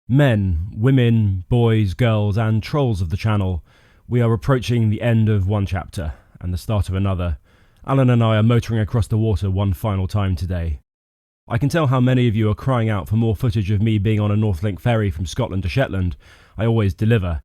Men, women, boys, girls, and trolls of the channel, we are approaching the end of one chapter and the start of another. Alan and I are motoring across the water one final time today. I can tell how many of you are crying out for more footage of me being on a Northlink ferry from Scotland to Shetland. I always deliver.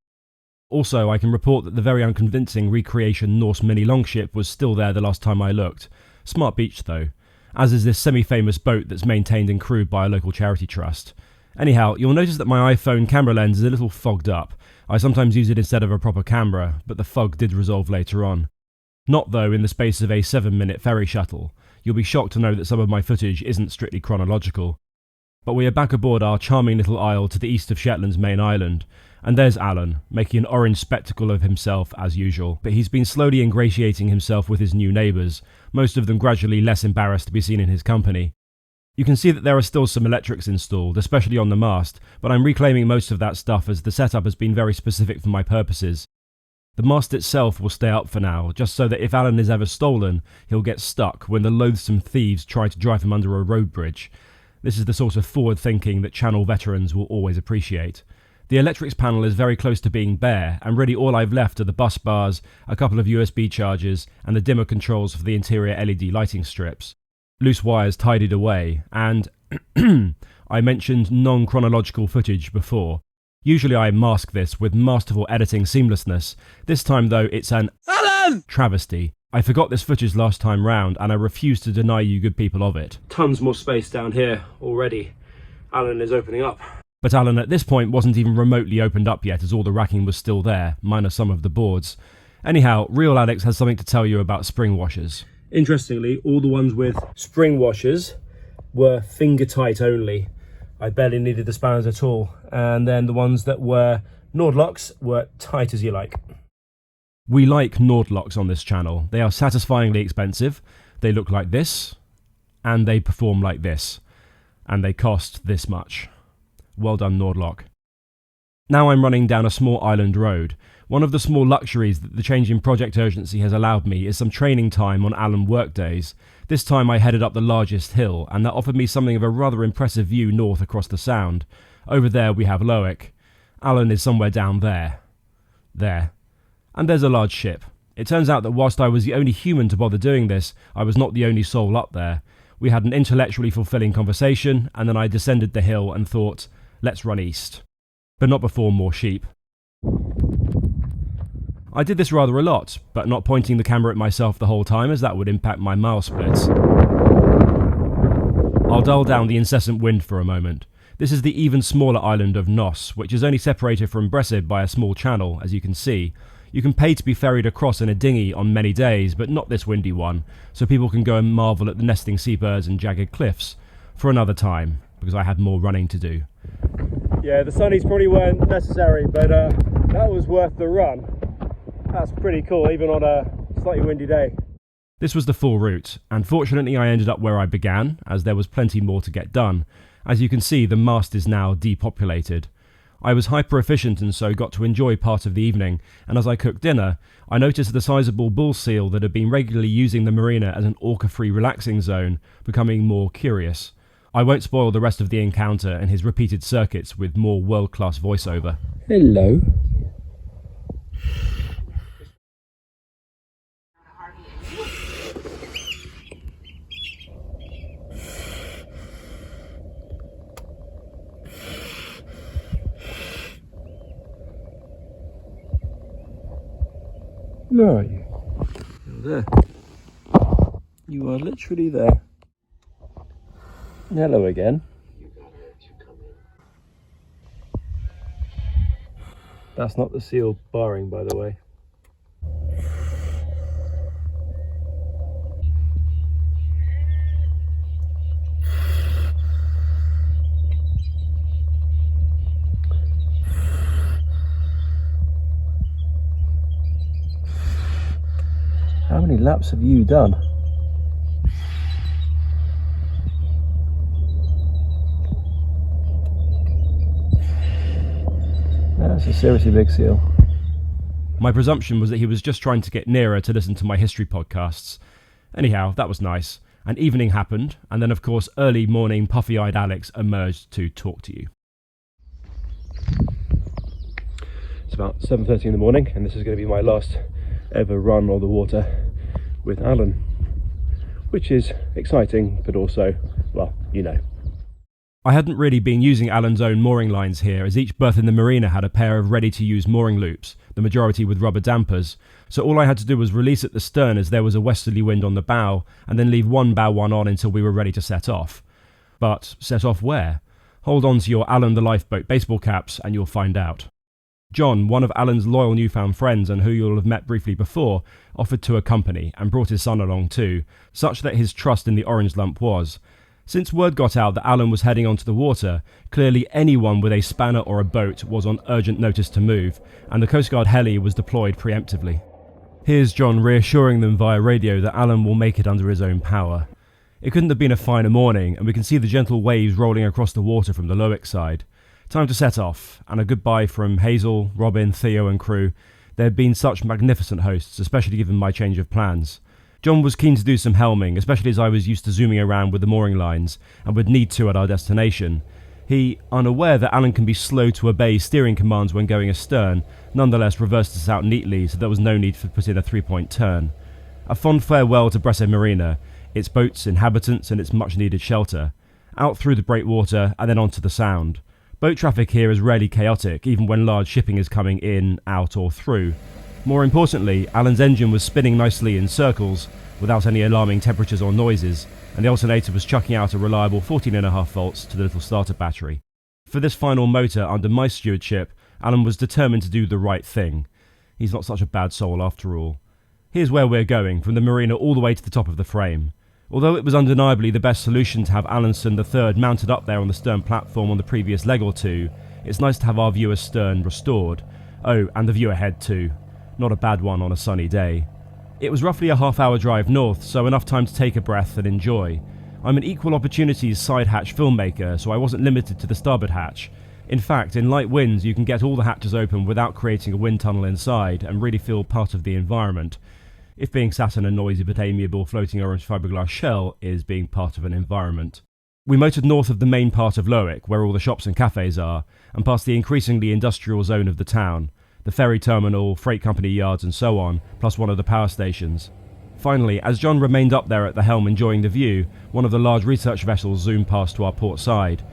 Also, I can report that the very unconvincing recreation Norse mini longship was still there the last time I looked. Smart beach though, as is this semi-famous boat that's maintained and crewed by a local charity trust. Anyhow, you'll notice that my iPhone camera lens is a little fogged up. I sometimes use it instead of a proper camera, but the fog did resolve later on. Not though in the space of a 7-minute ferry shuttle. You'll be shocked to know that some of my footage isn't strictly chronological. But we are back aboard our charming little isle to the east of Shetland's main island, and there's Alan, making an orange spectacle of himself as usual, but he's been slowly ingratiating himself with his new neighbours, most of them gradually less embarrassed to be seen in his company. You can see that there are still some electrics installed, especially on the mast, but I'm reclaiming most of that stuff as the setup has been very specific for my purposes. The mast itself will stay up for now, just so that if Alan is ever stolen, he'll get stuck when the loathsome thieves try to drive him under a road bridge. This is the sort of forward thinking that channel veterans will always appreciate. The electrics panel is very close to being bare, and really all I've left are the bus bars, a couple of USB chargers, and the dimmer controls for the interior LED lighting strips. Loose wires tidied away, and I mentioned non-chronological footage before. Usually I mask this with masterful editing seamlessness. This time though, it's an Alan! Travesty. I forgot this footage last time round, and I refuse to deny you good people of it. Tons more space down here already. Alan is opening up. But Alan at this point wasn't even remotely opened up yet, as all the racking was still there, minus some of the boards. Anyhow, Real Alex has something to tell you about spring washers. Interestingly, all the ones with spring washers were finger tight only. I barely needed the spanners at all. And then the ones that were Nordlocks were tight as you like. We like Nordlocks on this channel. They are satisfyingly expensive. They look like this, and they perform like this, and they cost this much. Well done, Nordlock. Now I'm running down a small island road. One of the small luxuries that the change in project urgency has allowed me is some training time on Alan workdays. This time I headed up the largest hill, and that offered me something of a rather impressive view north across the Sound. Over there we have Lowick. Alan is somewhere down there. There. And there's a large ship. It turns out that whilst I was the only human to bother doing this, I was not the only soul up there. We had an intellectually fulfilling conversation, and then I descended the hill and thought, let's run east. But not before more sheep. I did this rather a lot, but not pointing the camera at myself the whole time, as that would impact my mile splits. I'll dull down the incessant wind for a moment. This is the even smaller island of Nos, which is only separated from Bressay by a small channel, as you can see. You can pay to be ferried across in a dinghy on many days, but not this windy one, so people can go and marvel at the nesting seabirds and jagged cliffs. For another time, because I had more running to do. Yeah, the sunnies probably weren't necessary, but that was worth the run. That's pretty cool, even on a slightly windy day. This was the full route, and fortunately I ended up where I began, as there was plenty more to get done. As you can see, the mast is now depopulated. I was hyper efficient and so got to enjoy part of the evening, and as I cooked dinner, I noticed the sizable bull seal that had been regularly using the marina as an orca-free relaxing zone, becoming more curious. I won't spoil the rest of the encounter and his repeated circuits with more world-class voiceover. Hello. Where are you? You're there. You are literally there. Hello again. That's not the seal barring, by the way. How many laps have you done? That's a seriously big seal. My presumption was that he was just trying to get nearer to listen to my history podcasts. Anyhow, that was nice. And evening happened, and then of course early morning puffy-eyed Alex emerged to talk to you. It's about 7:30 in the morning, and this is going to be my last ever run on the water with Alan, which is exciting, but also, well, you know. I hadn't really been using Alan's own mooring lines here, as each berth in the marina had a pair of ready-to-use mooring loops, the majority with rubber dampers, so all I had to do was release at the stern as there was a westerly wind on the bow, and then leave one bow one on until we were ready to set off. But set off where? Hold on to your Alan the Lifeboat baseball caps and you'll find out. John, one of Alan's loyal newfound friends and who you'll have met briefly before, offered to accompany and brought his son along too, such that his trust in the orange lump was. Since word got out that Alan was heading onto the water, clearly anyone with a spanner or a boat was on urgent notice to move, and the Coast Guard heli was deployed preemptively. Here's John reassuring them via radio that Alan will make it under his own power. It couldn't have been a finer morning, and we can see the gentle waves rolling across the water from the Lowick side. Time to set off, and a goodbye from Hazel, Robin, Theo and crew. They had been such magnificent hosts, especially given my change of plans. John was keen to do some helming, especially as I was used to zooming around with the mooring lines, and would need to at our destination. He, unaware that Alan can be slow to obey steering commands when going astern, nonetheless reversed us out neatly so there was no need for putting a 3-point turn. A fond farewell to Bressay Marina, its boats, inhabitants and its much-needed shelter. Out through the breakwater and then onto the Sound. Boat traffic here is rarely chaotic, even when large shipping is coming in, out or through. More importantly, Alan's engine was spinning nicely in circles, without any alarming temperatures or noises, and the alternator was chucking out a reliable 14.5 volts to the little starter battery. For this final motor under my stewardship, Alan was determined to do the right thing. He's not such a bad soul after all. Here's where we're going, from the marina all the way to the top of the frame. Although it was undeniably the best solution to have Alanson III mounted up there on the stern platform on the previous leg or two, it's nice to have our view astern restored. Oh, and the view ahead too. Not a bad one on a sunny day. It was roughly a half-hour drive north, so enough time to take a breath and enjoy. I'm an equal opportunities side hatch filmmaker, so I wasn't limited to the starboard hatch. In fact, in light winds you can get all the hatches open without creating a wind tunnel inside and really feel part of the environment. If being sat in a noisy but amiable floating orange fiberglass shell is being part of an environment. We motored north of the main part of Lowick, where all the shops and cafes are, and past the increasingly industrial zone of the town. The ferry terminal, freight company yards and so on, plus one of the power stations. Finally, as John remained up there at the helm enjoying the view, one of the large research vessels zoomed past to our port side.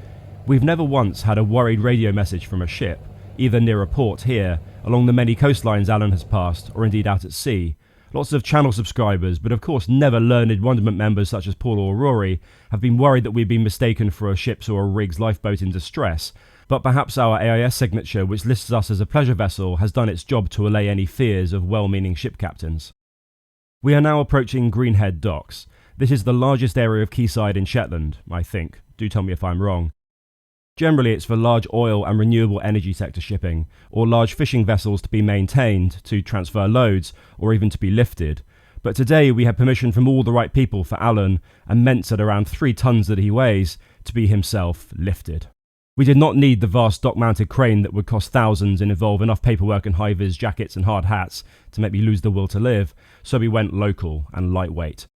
We've never once had a worried radio message from a ship, either near a port here, along the many coastlines Alan has passed, or indeed out at sea. Lots of channel subscribers, but of course never learned Wonderment members such as Paul or Rory, have been worried that we've been mistaken for a ship's or a rig's lifeboat in distress. But perhaps our AIS signature, which lists us as a pleasure vessel, has done its job to allay any fears of well-meaning ship captains. We are now approaching Greenhead Docks. This is the largest area of quayside in Shetland, I think. Do tell me if I'm wrong. Generally it's for large oil and renewable energy sector shipping, or large fishing vessels to be maintained, to transfer loads, or even to be lifted. But today we had permission from all the right people for Alan, and meant at around 3 tons that he weighs, to be himself lifted. We did not need the vast dock-mounted crane that would cost thousands and involve enough paperwork and high-vis jackets and hard hats to make me lose the will to live, so we went local and lightweight.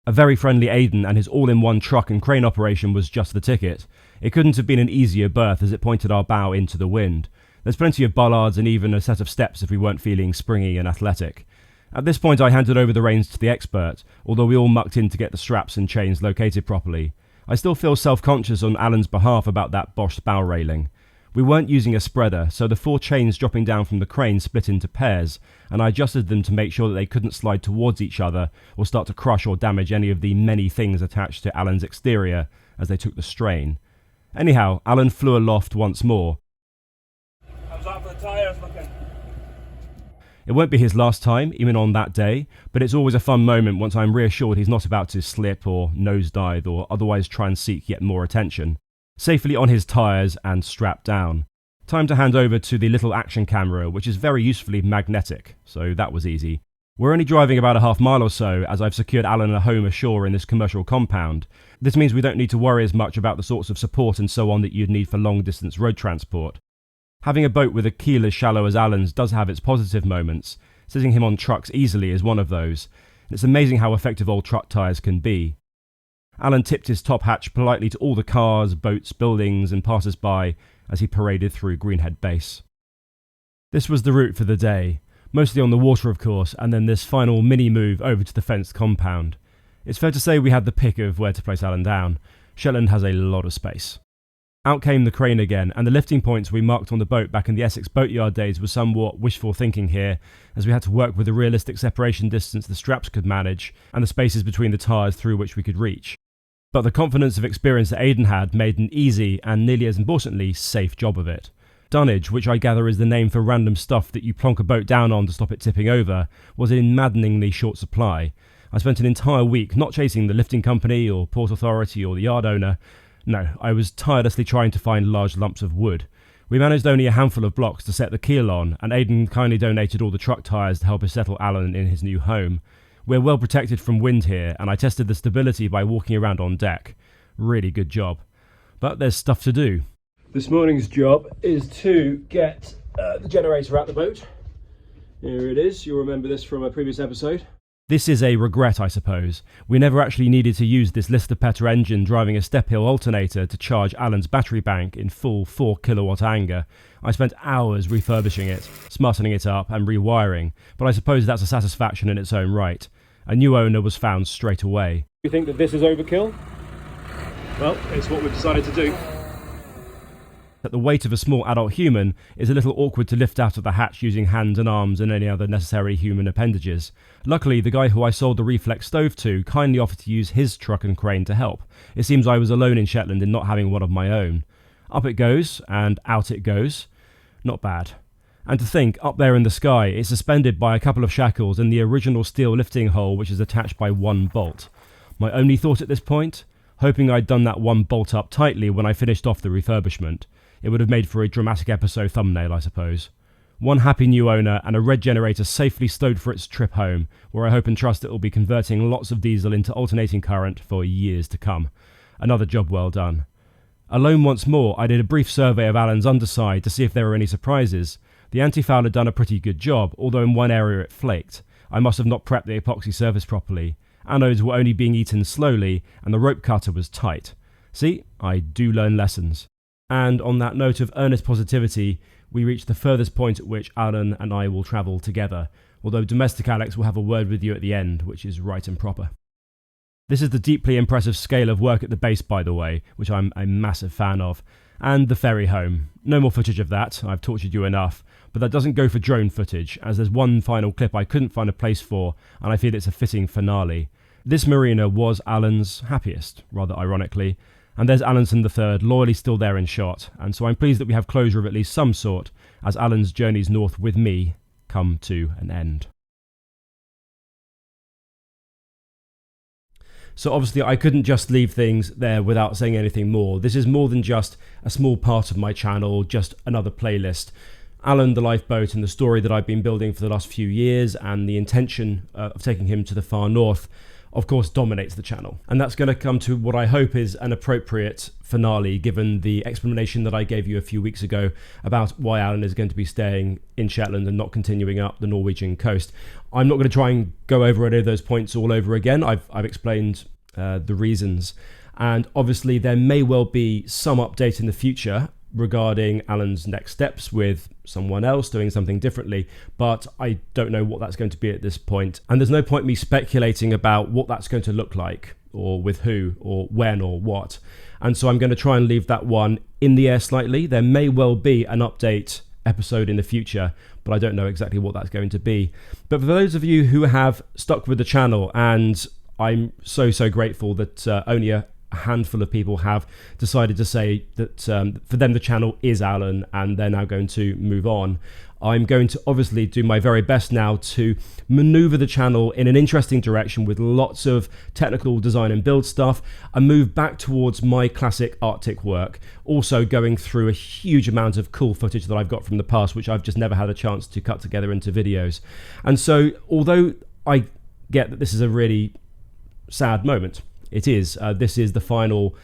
A very friendly Aidan and his all-in-one truck and crane operation was just the ticket. It couldn't have been an easier berth as it pointed our bow into the wind. There's plenty of bollards and even a set of steps if we weren't feeling springy and athletic. At this point I handed over the reins to the expert, although we all mucked in to get the straps and chains located properly. I still feel self-conscious on Alan's behalf about that Bosch bow railing. We weren't using a spreader, so the 4 chains dropping down from the crane split into pairs, and I adjusted them to make sure that they couldn't slide towards each other or start to crush or damage any of the many things attached to Alan's exterior as they took the strain. Anyhow, Alan flew aloft once more. How's that for the tyres looking? It won't be his last time, even on that day, but it's always a fun moment once I'm reassured he's not about to slip or nosedive or otherwise try and seek yet more attention. Safely on his tyres and strapped down. Time to hand over to the little action camera, which is very usefully magnetic, so that was easy. We're only driving about a half mile or so, as I've secured Alan a home ashore in this commercial compound. This means we don't need to worry as much about the sorts of support and so on that you'd need for long-distance road transport. Having a boat with a keel as shallow as Alan's does have its positive moments. Sitting him on trucks easily is one of those. It's amazing how effective old truck tyres can be. Alan tipped his top hatch politely to all the cars, boats, buildings and passers-by as he paraded through Greenhead Base. This was the route for the day, mostly on the water of course, and then this final mini move over to the fenced compound. It's fair to say we had the pick of where to place Alan down. Shetland has a lot of space. Out came the crane again, and the lifting points we marked on the boat back in the Essex boatyard days were somewhat wishful thinking here, as we had to work with the realistic separation distance the straps could manage, and the spaces between the tires through which we could reach. But the confidence of experience that Aidan had made an easy, and nearly as importantly, safe job of it. Dunnage, which I gather is the name for random stuff that you plonk a boat down on to stop it tipping over, was in maddeningly short supply. I spent an entire week not chasing the lifting company or port authority or the yard owner. No, I was tirelessly trying to find large lumps of wood. We managed only a handful of blocks to set the keel on, and Aidan kindly donated all the truck tyres to help us settle Alan in his new home. We're well protected from wind here, and I tested the stability by walking around on deck. Really good job. But there's stuff to do. This morning's job is to get the generator out the boat. Here it is. You'll remember this from a previous episode. This is a regret, I suppose. We never actually needed to use this Lister Petter engine driving a step-hill alternator to charge Alan's battery bank in full 4 kilowatt anger. I spent hours refurbishing it, smartening it up and rewiring, but I suppose that's a satisfaction in its own right. A new owner was found straight away. You think that this is overkill? Well, it's what we've decided to do. That the weight of a small adult human is a little awkward to lift out of the hatch using hands and arms and any other necessary human appendages. Luckily, the guy who I sold the reflex stove to kindly offered to use his truck and crane to help. It seems I was alone in Shetland in not having one of my own. Up it goes, and out it goes. Not bad. And to think, up there in the sky, it's suspended by a couple of shackles in the original steel lifting hole which is attached by one bolt. My only thought at this point? Hoping I'd done that one bolt up tightly when I finished off the refurbishment. It would have made for a dramatic episode thumbnail, I suppose. One happy new owner and a red generator safely stowed for its trip home, where I hope and trust it will be converting lots of diesel into alternating current for years to come. Another job well done. Alone once more, I did a brief survey of Alan's underside to see if there were any surprises. The anti-foul had done a pretty good job, although in one area it flaked. I must have not prepped the epoxy surface properly. Anodes were only being eaten slowly, and the rope cutter was tight. See, I do learn lessons. And on that note of earnest positivity, we reach the furthest point at which Alan and I will travel together, although Domestic Alex will have a word with you at the end, which is right and proper. This is the deeply impressive scale of work at the base, by the way, which I'm a massive fan of, and the ferry home. No more footage of that, I've tortured you enough, but that doesn't go for drone footage, as there's one final clip I couldn't find a place for, and I feel it's a fitting finale. This marina was Alan's happiest, rather ironically, and there's Alanson III loyally still there in shot, and so I'm pleased that we have closure of at least some sort as Alan's journeys north with me come to an end. So obviously I couldn't just leave things there without saying anything more. This is more than just a small part of my channel, just another playlist. Alan the lifeboat and the story that I've been building for the last few years and the intention of taking him to the far north of course dominates the channel, and that's going to come to what I hope is an appropriate finale given the explanation that I gave you a few weeks ago about why Alan is going to be staying in Shetland and not continuing up the Norwegian coast. I'm not going to try and go over any of those points all over again. I've explained the reasons, and obviously there may well be some update in the future regarding Alan's next steps with someone else doing something differently, but I don't know what that's going to be at this point, and there's no point me speculating about what that's going to look like or with who or when or what, and so I'm going to try and leave that one in the air slightly. There may well be an update episode in the future, but I don't know exactly what that's going to be. But for those of you who have stuck with the channel, and I'm so grateful that only a handful of people have decided to say that for them the channel is Alan and they're now going to move on. I'm going to obviously do my very best now to maneuver the channel in an interesting direction with lots of technical design and build stuff and move back towards my classic Arctic work, also going through a huge amount of cool footage that I've got from the past which I've just never had a chance to cut together into videos. And so although I get that this is a really sad moment, it is. This is the final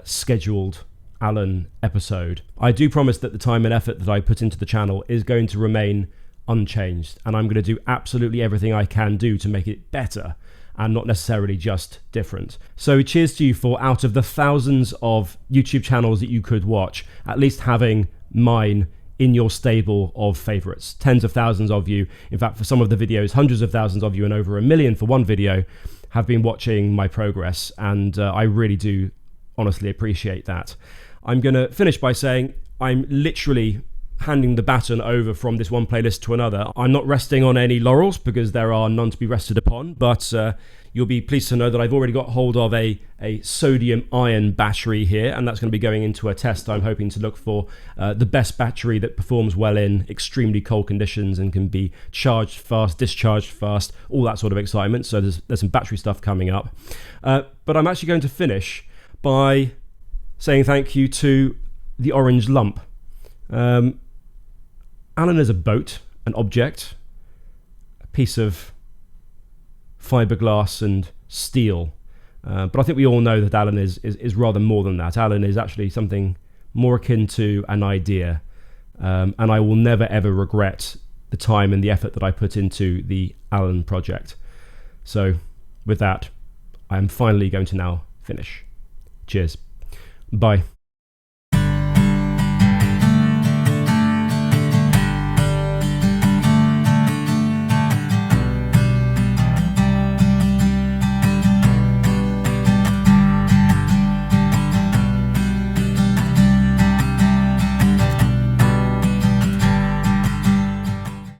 scheduled Alan episode. I do promise that the time and effort that I put into the channel is going to remain unchanged, and I'm going to do absolutely everything I can do to make it better and not necessarily just different. So cheers to you for, out of the thousands of YouTube channels that you could watch, at least having mine in your stable of favorites. Tens of thousands of you, in fact, for some of the videos, hundreds of thousands of you, and over 1 million for one video, have been watching my progress, and I really do honestly appreciate that. I'm going to finish by saying I'm literally handing the baton over from this one playlist to another. I'm not resting on any laurels because there are none to be rested upon, but you'll be pleased to know that I've already got hold of a sodium ion battery here, and that's going to be going into a test. I'm hoping to look for the best battery that performs well in extremely cold conditions and can be charged fast, discharged fast, all that sort of excitement. So there's some battery stuff coming up. But I'm actually going to finish by saying thank you to the Orange Lump. Alan is a boat, an object, a piece of fiberglass and steel. But I think we all know that Alan is rather more than that. Alan is actually something more akin to an idea. And I will never ever regret the time and the effort that I put into the Alan project. So with that, I am finally going to now finish. Cheers. Bye.